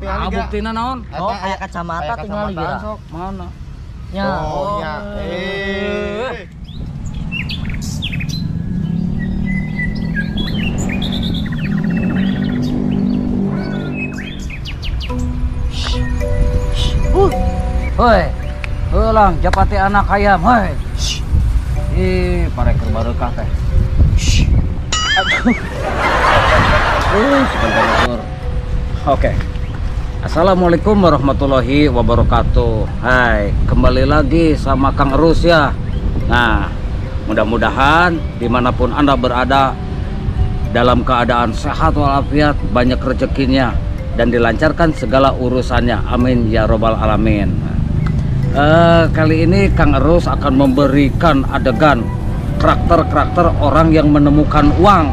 Ah, buktina naon? Oh, kayak kacamata tinggal ligira. Mana? Ya. Oh, ya. Hoi, ulang japati anak ayam, hoi. Ih, pareker barokah teh. Sebentar Lur. Oke. Assalamualaikum warahmatullahi wabarakatuh. Hai, kembali lagi sama Kang Erus ya. Nah, mudah-mudahan dimanapun Anda berada dalam keadaan sehat walafiat, banyak rezekinya dan dilancarkan segala urusannya. Amin ya robbal alamin. Kali ini Kang Erus akan memberikan adegan karakter orang yang menemukan uang.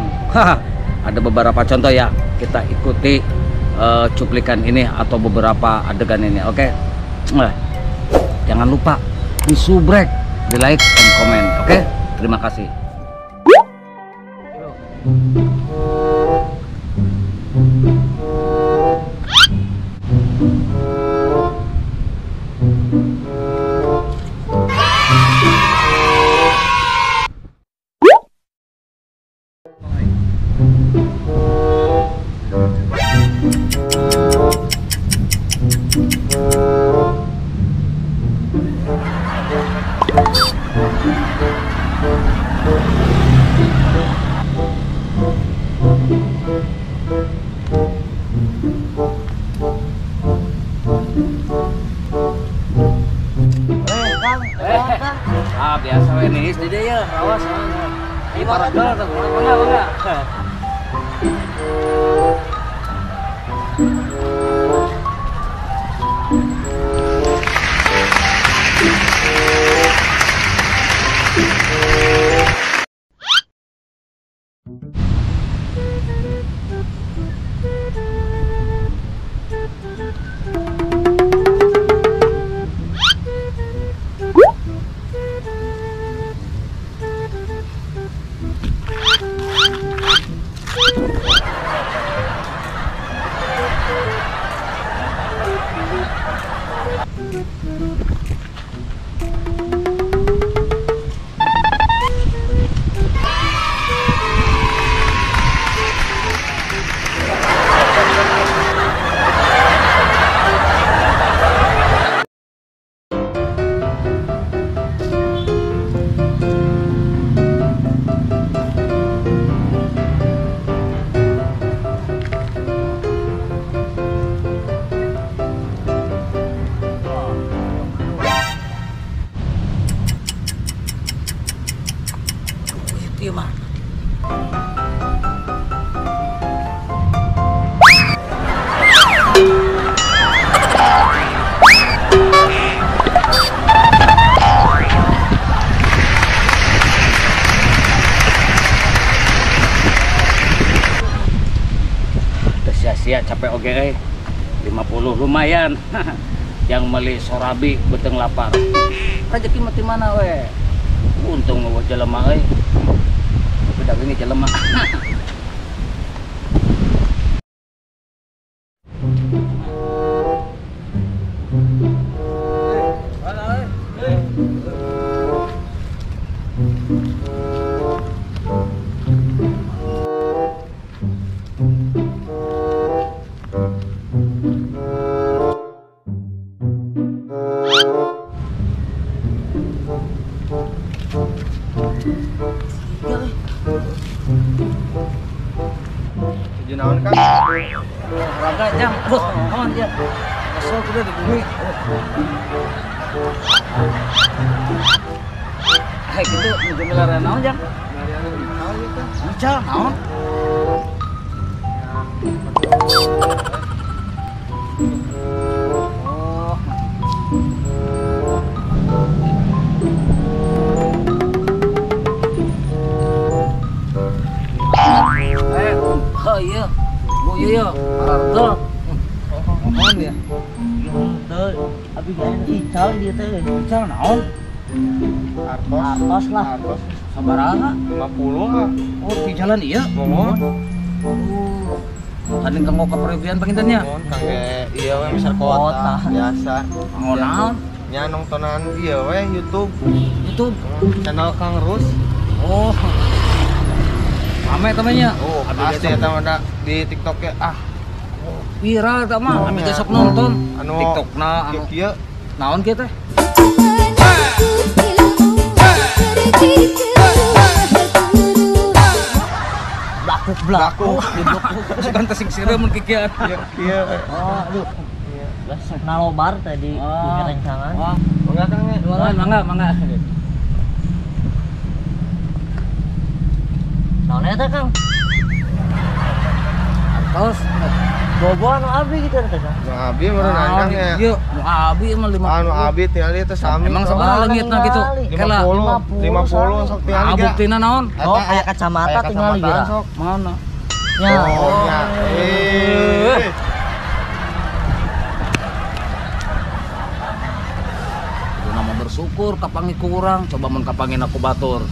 Ada beberapa contoh ya, kita ikuti cuplikan ini atau beberapa adegan ini. Oke. Jangan lupa di subrek, di like dan komen. Oke, terima kasih. Biasa ini di dia ya, awas. Ini para dol tuh, bangga. Iya mah. Sia-sia capek oge 50 lumayan. Yang meli sorabi beteng lapar. Rezeki mati mana we? Untung mau jelema euy. Udah ini jelema. Naon kan? Olahraga jam, aduh, naon dia. Kesel udah di bumi. Hai gitu, mau melarian naon jam? Naon gitu? Bicara naon? Oh iya, Bu iya, harga. Mohon ya. Teh, abi gana ical dia teh. Ical naon? Artos lah. Artos. Sabaraha? 50 mah. Oh, di jalan iya. Mohon. Oh. Tanding kanggo keperluan pengintennya. Mohon kangge iya we misal kota biasa. Kanggo naon? Nya nontonan iya we YouTube. YouTube. Channel Kang Rus. Oh. Rame temennya. Oh, pasti eta mah di TikTok ya. Viral eta mah, kami teh sok nonton. Anu TikTokna anu kieu naon kieu teh? Blaku. Sugan teh sing sireuh mun kikieuan. Iya. Oh, aduh. Lah sok nalobar tadi punya rencangan. Oh, Enggak Kang ya. mangga. Naon eta, Kang? Terus Bobo anu abi gitu teh, Kang. Nu abi meureun Kang ya. Ieu, nu abi mah 50. Anu abi tinggali teh sami. Emang sabaraha leungitna kitu? Kela 50 sok tinggali. buktina naon? Oh, aya kacamata tinggal liura. Mana? Ya. Oh, ya. Kudu nama bersyukur kapangi ku urang, coba mun kapangin aku batur.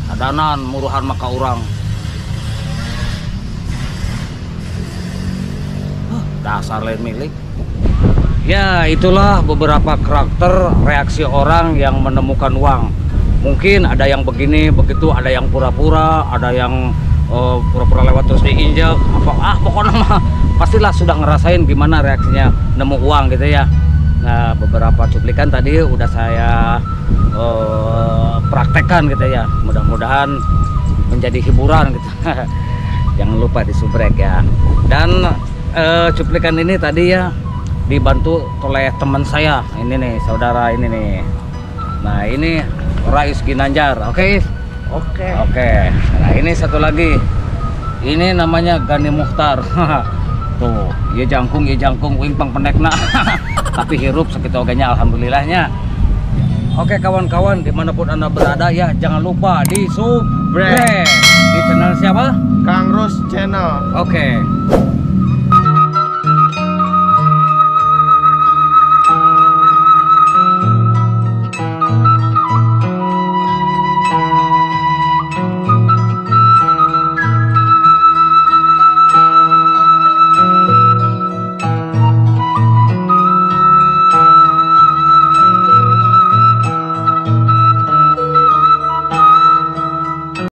Adanan muruhan maka urang. Dasar lain milik. Ya, itulah beberapa karakter reaksi orang yang menemukan uang. Mungkin ada yang begini, begitu, ada yang pura-pura, ada yang pura-pura lewat terus diinjak. Pokoknya mah pastilah sudah ngerasain gimana reaksinya nemu uang gitu ya. Nah, beberapa cuplikan tadi udah saya praktekkan gitu ya. Mudah-mudahan menjadi hiburan gitu. Jangan lupa disubrek ya. Dan cuplikan ini tadi ya dibantu oleh teman saya ini nih, saudara ini nih. Nah, ini Rais Ginanjar. Oke. Nah, ini satu lagi, ini namanya Gani Mukhtar. Tuh, iya jangkung wingpang pendekna. Tapi hirup sekitu ogenya alhamdulillahnya. Oke kawan-kawan, dimanapun anda berada ya, jangan lupa di subscribe di channel siapa? Kang Rus Channel. Oke.